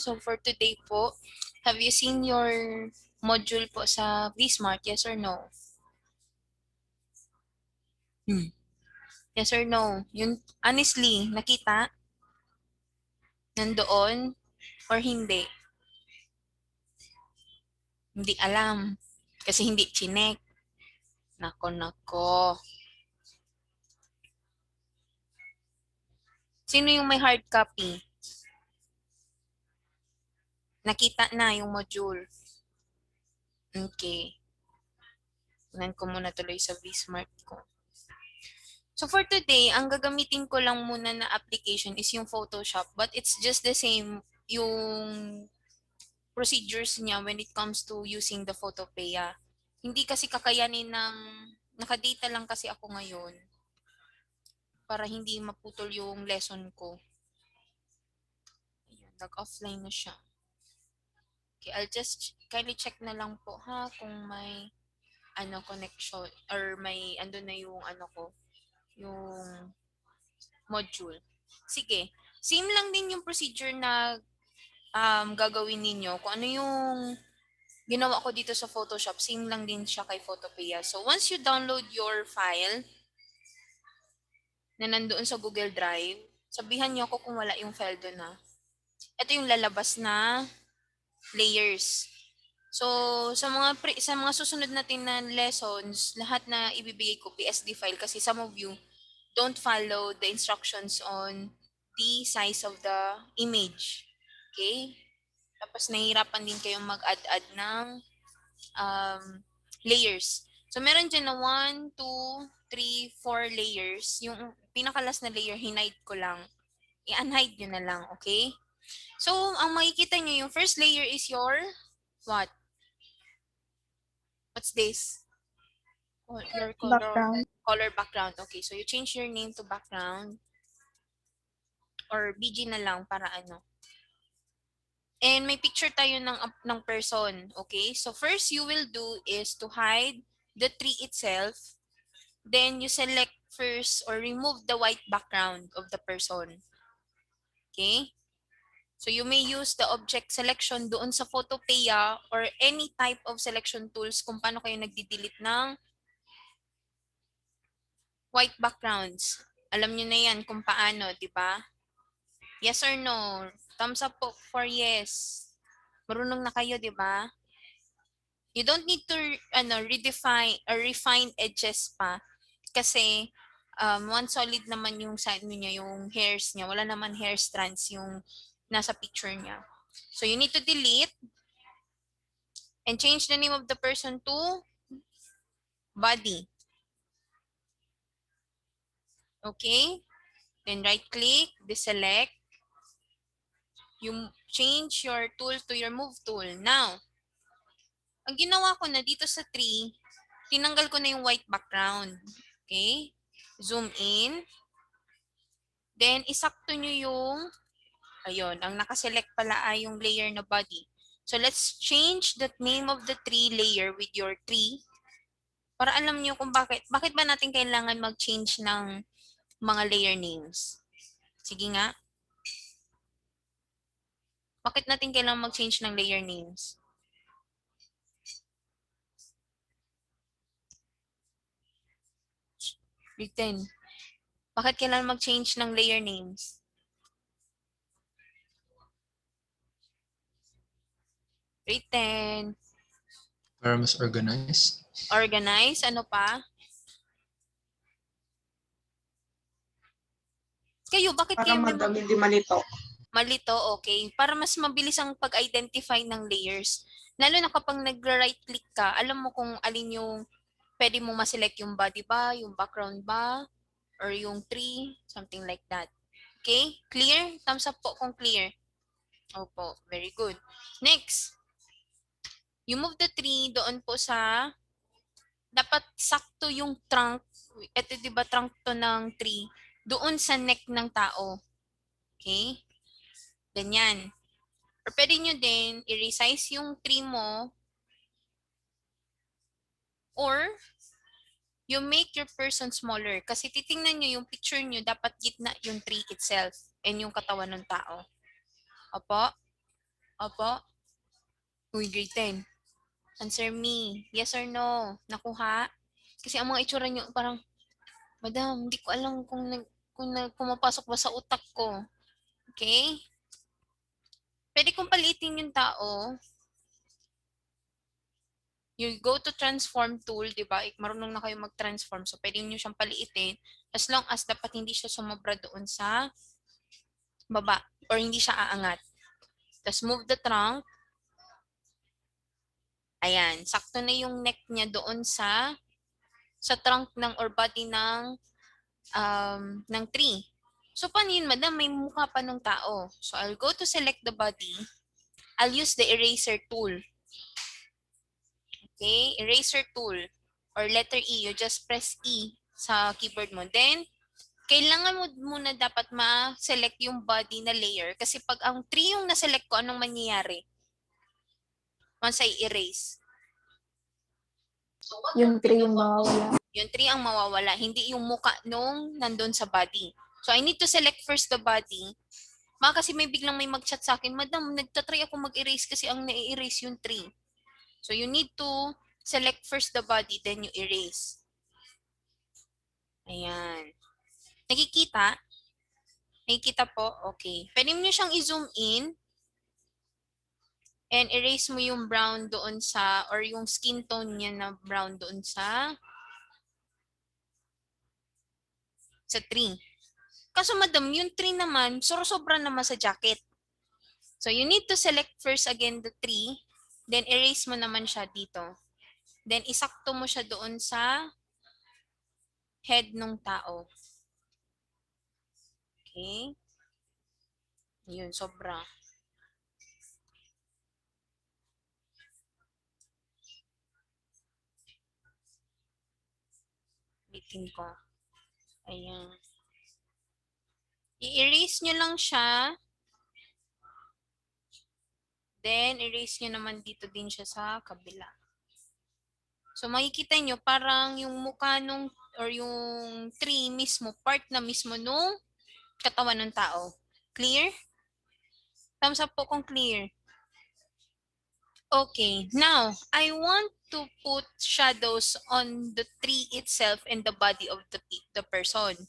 So for today po, have you seen your module po sa Vsmart? Yes or no? Yes or no? Yun, honestly, nakita? Nandoon? Or hindi? Hindi alam. Kasi hindi chinek. Nako, nako. Sino yung may hard copy? Nakita na yung module. Okay. Tingnan ko muna tuloy sa Vsmart ko. So for today, ang gagamitin ko lang muna na application is yung Photoshop, but it's just the same yung procedures niya when it comes to using the Photopea. Hindi kasi kakayanin ng nakadata lang kasi ako ngayon para hindi maputol yung lesson ko. Ayun, nag-offline na siya. Okay, I'll just kindly check na lang po ha kung may connection or may ando na yung ko, yung module. Sige. Same lang din yung procedure na gagawin ninyo. Kung ano yung ginawa ko dito sa Photoshop, same lang din siya kay Photopea. So, once you download your file na nandoon sa Google Drive, sabihan niyo ako kung wala yung file doon na. Ito yung lalabas na layers. So, sa mga susunod natin na lessons, lahat na ibibigay ko PSD file kasi some of you don't follow the instructions on the size of the image. Okay? Tapos nahihirapan din kayong mag-add ng layers. So, meron dyan na 1, 2, 3, 4 layers. Yung pinakalas na layer, hinide ko lang. I-unhide nyo na lang, okay? So, ang makikita nyo, yung first layer is your, what? What's this? Your Background. color background. Okay, so you change your name to background. Or BG na lang para ano. And may picture tayo ng person. Okay, so first you will do is to hide the tree itself. Then you select first or remove the white background of the person. Okay? So you may use the object selection doon sa Photopea or any type of selection tools kung paano kayo nagdi-delete ng white backgrounds. Alam nyo na yan kung paano, di ba? Yes or no? Thumbs up po for yes. Marunong na kayo, di ba? You don't need to redefine or refine edges pa kasi one solid naman yung side niya, yung hairs niya. Wala naman hair strands yung nasa picture niya. So you need to delete and change the name of the person to body. Okay? Then right click, deselect. You change your tool to your move tool. Now, ang ginawa ko na dito sa tree, tinanggal ko na yung white background. Okay? Zoom in. Then, isakto nyo yung, ayun, ang nakaselect pala ay yung layer na body. So, let's change the name of the tree layer with your tree para alam nyo kung bakit ba natin kailangan mag-change ng mga layer names. Sige nga. Bakit natin kailangan mag-change ng layer names? Written. Bakit kailangan mag-change ng layer names? Written. Para mas organized. Organize. Ano pa? Kayo, bakit Para kayo may madami di malito. malito? Okay. Para mas mabilis ang pag-identify ng layers. Lalo na kapag nag-right click ka, alam mo kung alin yung pwede mo ma-select yung body ba, yung background ba, or yung tree, something like that. Okay? Clear? Thumbs up po kung clear. Opo, very good. Next, you move the tree doon po sa, dapat sakto yung trunk, ito diba trunk to ng tree, doon sa neck ng tao. Okay? Ganyan. Or pwede nyo din, i-resize yung tree mo, or you make your person smaller. Kasi titingnan nyo yung picture nyo, dapat gitna yung tree itself and yung katawan ng tao. Opo? Opo? Uy, grade 10. Answer me. Yes or no? Nakuha? Kasi ang mga itsura nyo, parang, Madam, hindi ko alam kung pumapasok ba sa utak ko. Okay? Pwede kong paliitin yung tao. You go to transform tool, di ba? Marunong na kayo mag-transform. So, pwede nyo siyang paliitin as long as dapat hindi siya sumobra doon sa baba or hindi siya aangat. Tapos, move the trunk. Ayan. Sakto na yung neck niya doon sa trunk ng or body ng tree. So, paano yun, madam? May mukha pa ng tao. So, I'll go to select the body. I'll use the eraser tool. Okay? Eraser tool. Or letter E. You just press E sa keyboard mo. Then, kailangan mo muna dapat ma-select yung body na layer. Kasi pag ang tree yung na-select ko, anong mangyayari? Once I erase. Yung 3 yung mawawala. Yung tree ang mawawala. Hindi yung muka nung nandun sa body. So, I need to select first the body. Kasi may biglang may mag-chat sa akin, Madam, nagtatry ako mag-erase kasi ang na-erase yung tree. So, you need to select first the body, then you erase. Ayan. Nakikita? Nakikita po? Okay. Pwede mo siyang i-zoom in and erase mo yung brown doon sa, or yung skin tone niya na brown doon sa tree. Kaso madam, yung tree naman, sobra naman sa jacket. So you need to select first again the tree, then erase mo naman siya dito. Then isakto mo siya doon sa head ng tao. Okay? Yun, sobra. Bitin ko. Ayan. I-erase nyo lang siya. Then, erase nyo naman dito din siya sa kabila. So, makikita nyo, parang yung mukha nung, or yung tree mismo, part na mismo nung katawan ng tao. Clear? Thumbs up po kung clear. Okay, now, I want to put shadows on the tree itself and the body of the person.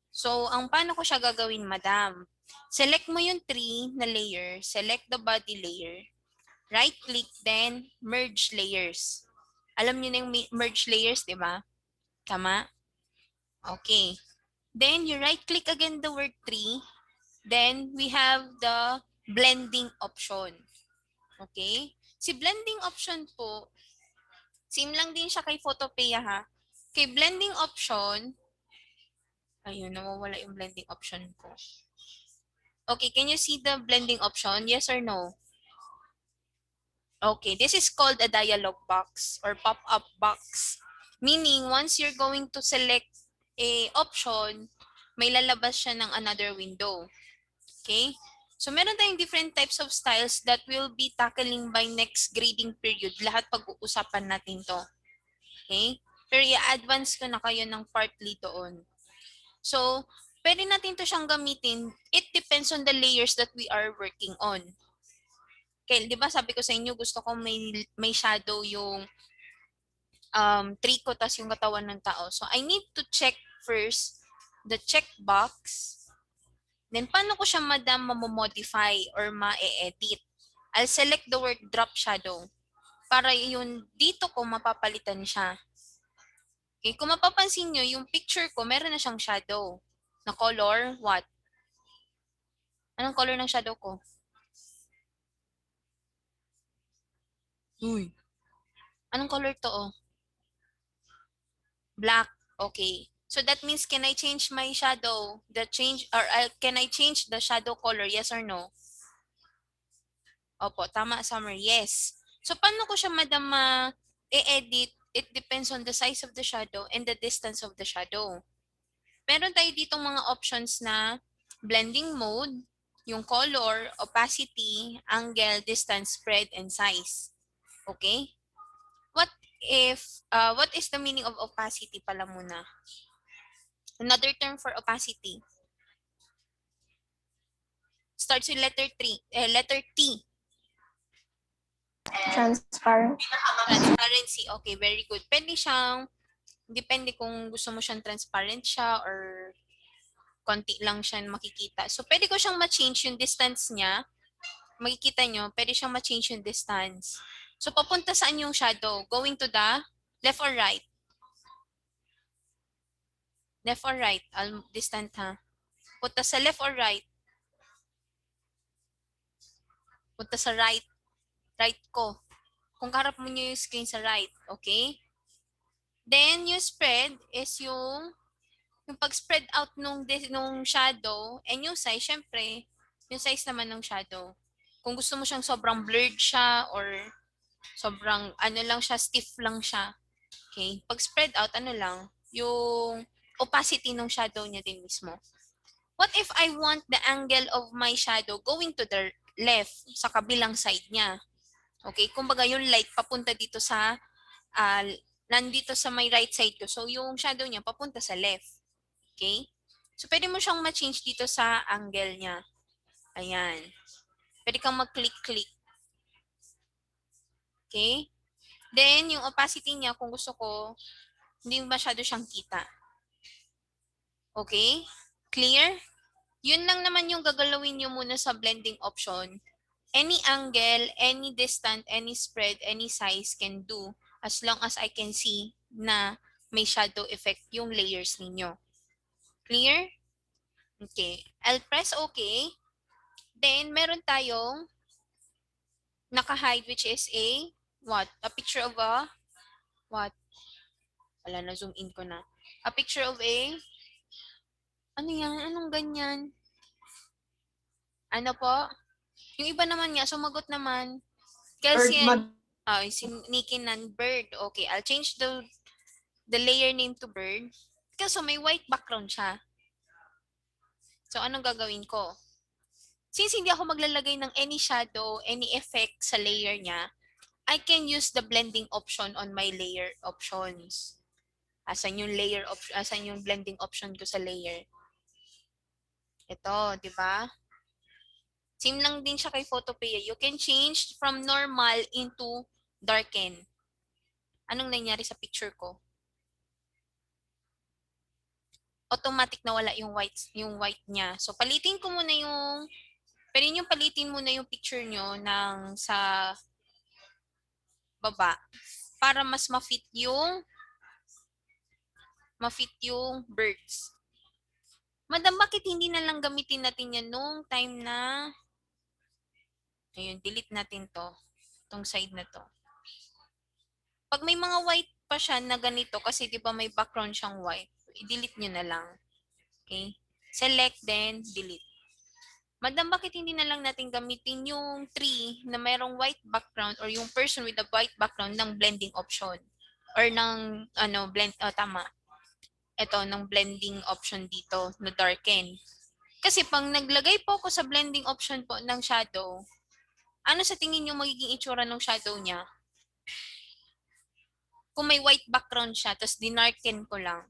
So, ang paano ko siya gagawin, madam? Select mo yung tree na layer, select the body layer, right-click, then merge layers. Alam niyo na yung merge layers, di ba? Tama? Okay. Then, you right-click again the word tree. Then, we have the blending option. Okay? Si blending option po, same lang din siya kay Photopea ha. Kay blending option, ayun, nawawala yung blending option ko. Okay, can you see the blending option? Yes or no? Okay, this is called a dialog box or pop-up box. Meaning, once you're going to select a option, may lalabas siya ng another window. Okay? So, meron tayong different types of styles that will be tackling by next grading period. Lahat pag-uusapan natin to. Okay? Pero i-advance ko na kayo ng partly doon. So, pwede natin to siyang gamitin. It depends on the layers that we are working on. Okay, di ba sabi ko sa inyo, gusto ko may shadow yung tree ko tas yung katawan ng tao. So, I need to check first the checkbox. Then, paano ko siya, madam, mamomodify or ma-edit? I'll select the word drop shadow para yung dito ko mapapalitan siya. Okay, kung mapapansin nyo, yung picture ko, meron na siyang shadow. Na color, what? Anong color ng shadow ko? Uy. Anong color to, oh? Black. Okay. So that means, can I change my shadow? Can I change the shadow color? Yes or no? Opo, tama, Summer. Yes. So, paano ko siya, madam, i-edit? It depends on the size of the shadow and the distance of the shadow. Meron tayo ditong mga options na blending mode, yung color, opacity, angle, distance, spread, and size. Okay? What is the meaning of opacity pala muna? Another term for opacity. Starts with letter T. Transparent. Transparency. Okay, very good. Pwede siyang, depende kung gusto mo siyang transparent siya or konti lang siya makikita. So, pwede ko siyang ma-change yung distance niya. Makikita nyo, pwede siyang ma-change yung distance. So, papunta saan yung shadow? Going to the left or right? Left or right? Distant ha? Punta sa left or right? Punta sa right. Right ko. Kung kaharap mo nyo yung screen sa right. Okay? Then, yung spread is yung pag-spread out nung shadow and yung size, syempre, yung size naman ng shadow. Kung gusto mo siyang sobrang blurred siya or sobrang ano lang siya, stiff lang siya. Okay? Pag-spread out, ano lang, yung opacity ng shadow niya din mismo. What if I want the angle of my shadow going to the left, sa kabilang side niya? Okay? Kumbaga yung light papunta dito sa, nandito sa my right side ko. So yung shadow niya papunta sa left. Okay? So pwede mo siyang ma-change dito sa angle niya. Ayan. Pwede kang mag-click-click. Okay? Then, yung opacity niya, kung gusto ko, hindi masyado siyang kita. Okay? Clear? Yun lang naman yung gagalawin nyo muna sa blending option. Any angle, any distance, any spread, any size can do as long as I can see na may shadow effect yung layers ninyo. Clear? Okay. I'll press OK. Then, meron tayong naka-hide which is a what? A picture of a what? Wala na, zoom in ko na. A picture of a ano yan? Anong ganyan? Ano po? Yung iba naman nga, sumagot naman. Kelsey and si Nikki nan bird. Okay, I'll change the layer name to bird. Kasi may white background siya. So, anong gagawin ko? Since hindi ako maglalagay ng any shadow, any effect sa layer niya, I can use the blending option on my layer options. Asan yung layer option, asan yung blending option ko sa layer? Ito, di ba? Same lang din siya kay Photopea. You can change from normal into darken. Anong nangyari sa picture ko? Automatic na wala yung white niya. So palitin ko muna yung pwede niyo palitin muna yung picture niyo ng sa baba para mas ma-fit yung birds. Madam, bakit hindi na lang gamitin natin yan nung time na ayun, delete natin to. Tong side na to. Pag may mga white pa siya na ganito, kasi di ba may background siyang white, i-delete nyo na lang. Okay? Select, then delete. Madam, bakit hindi na lang natin gamitin yung tree na mayroong white background or yung person with a white background ng blending option? Or ng, tama. Ito, ng blending option dito, na darken. Kasi pag naglagay po ako sa blending option po ng shadow, ano sa tingin nyo magiging itsura ng shadow niya? Kung may white background siya, tapos dinarken ko lang.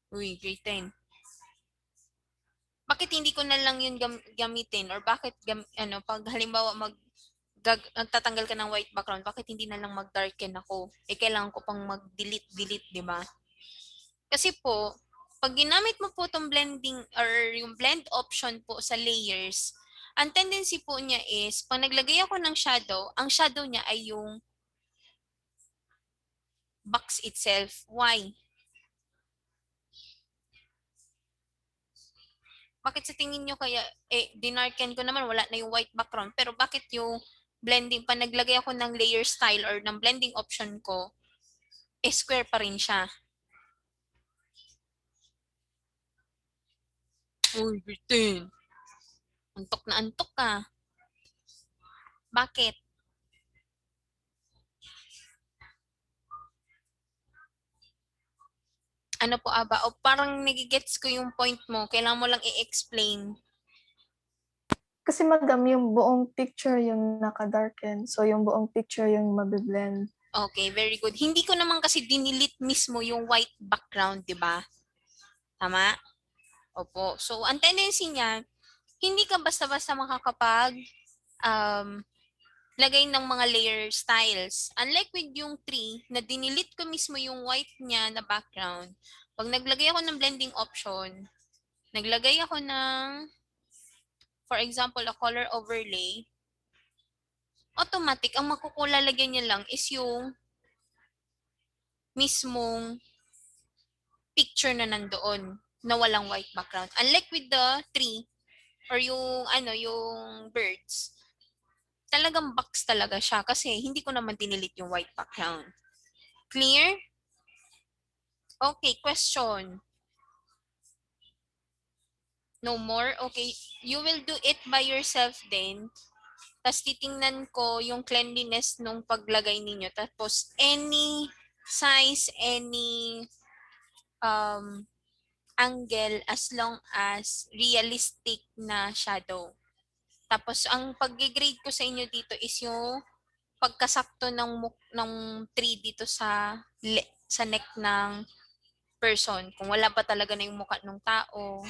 Uy, grade 10. Bakit hindi ko na lang yun gamitin? Or bakit, pag halimbawa nagtatanggal ka ng white background, bakit hindi na lang mag-darken ako? Kailangan ko pang mag-delete, di ba? Kasi po, pag ginamit mo po itong blending or yung blend option po sa layers, ang tendency po niya is, pag naglagay ako ng shadow, ang shadow niya ay yung box itself. Why? Bakit sa tingin nyo kaya, dinarken ko naman, wala na yung white background, pero bakit yung blending, pa naglagay ako ng layer style or ng blending option ko, square pa rin siya? Uy, bitin. Antok na antok ka. Bakit? Ano po aba? O parang nagigets ko yung point mo. Kailangan mo lang i-explain. Kasi madam, yung buong picture yung naka-darken. So yung buong picture yung mabiblend. Okay, very good. Hindi ko naman kasi dinilit mismo yung white background, di ba? Tama? Opo. So, ang tendency niya, hindi ka basta-basta makakapag um, lagay ng mga layer styles. Unlike with yung tree, na dinilit ko mismo yung white niya na background. Pag naglagay ako ng blending option, naglagay ako ng, for example, a color overlay, automatic, ang makukulalagyan niya lang is yung mismong picture na nandoon na walang white background. Unlike with the tree or yung yung birds, talagang box talaga siya kasi hindi ko naman dinilit yung white background. Clear? Okay, question. No more? Okay, you will do it by yourself then. Tapos titingnan ko yung cleanliness nung paglagay ninyo. Tapos any size, any um, angle as long as realistic na shadow. Tapos ang pag-grade ko sa inyo dito is yung pagkasakto ng tree dito sa neck ng person. Kung wala ba talaga na yung mukha ng tao.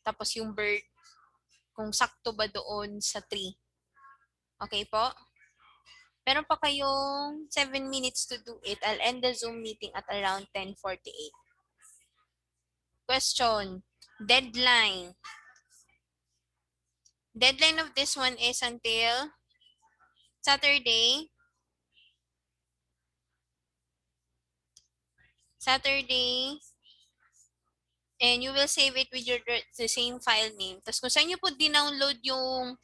Tapos yung bird, kung sakto ba doon sa tree. Okay po? Meron pa kayong 7 minutes to do it. I'll end the Zoom meeting at around 10:48. Question. Deadline. Deadline of this one is until Saturday. Saturday. And you will save it with the same file name. Tapos kung saan nyo po dinownload yung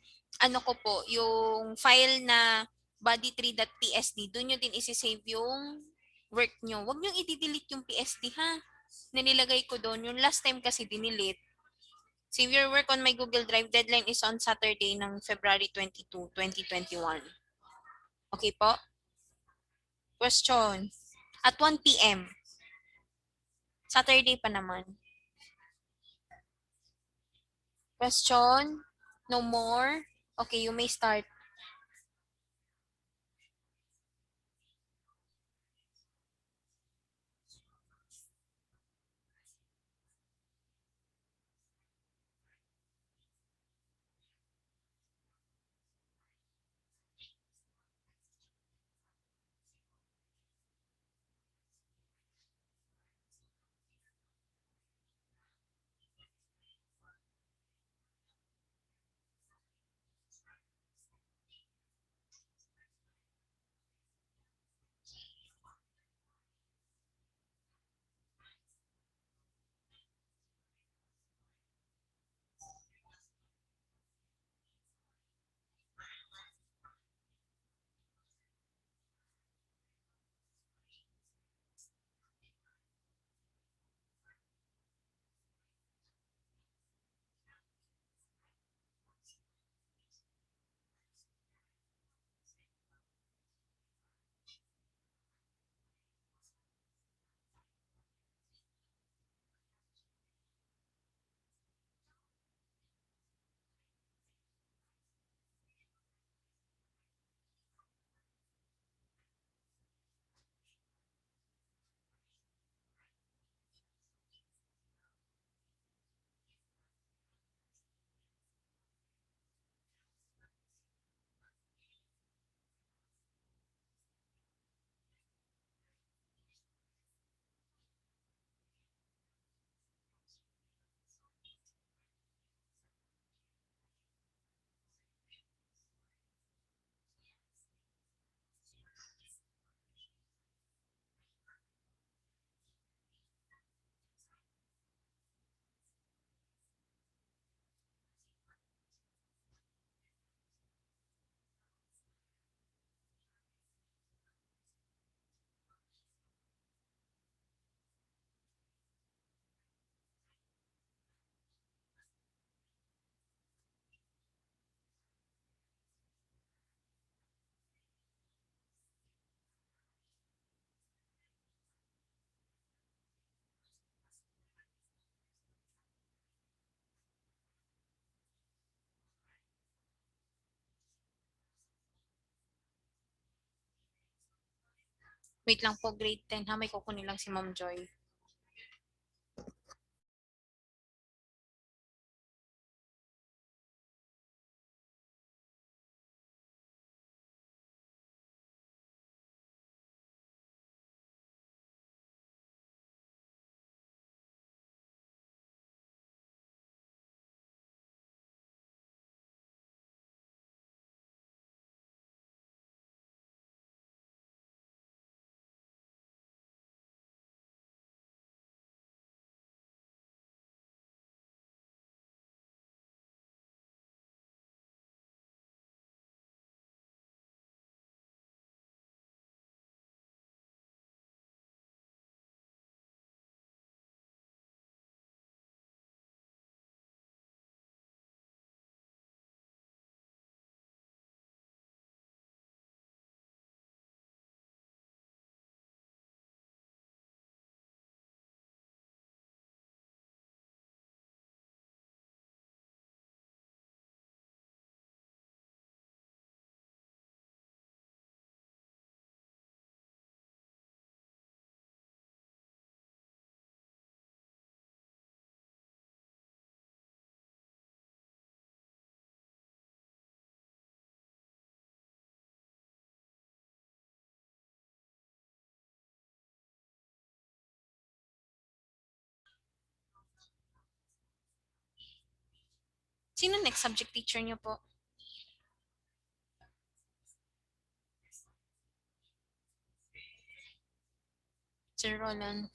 ko po, yung file na body3.psd, doon nyo din isi-save yung work nyo. Huwag nyo i-delete yung PSD ha. Na nilagay ko doon. Yung last time kasi dinilit. Save your work on my Google Drive. Deadline is on Saturday ng February 22, 2021. Okay po? Question. At 1 p.m. Saturday pa naman. Question? No more? Okay, you may start. Wait lang po, grade 10 ha. May kukunin lang si Ma'am Joy. Sino next subject teacher niyo po? Sir Roland.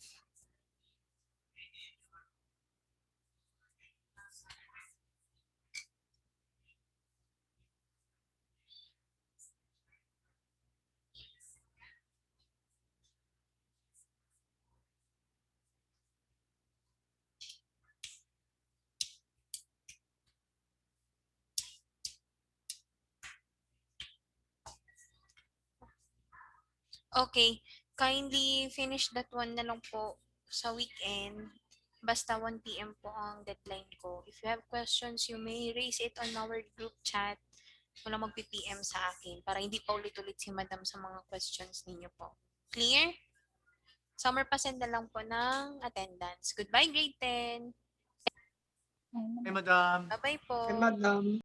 Okay, kindly finish that one na lang po sa weekend. Basta 1 p.m. po ang deadline ko. If you have questions, you may raise it on our group chat. Wala mag-PM sa akin para hindi pa ulit-ulit si madam sa mga questions ninyo po. Clear? Summer pa-send na lang po ng attendance. Goodbye, grade 10. Hey, madam. Bye-bye po. Madam.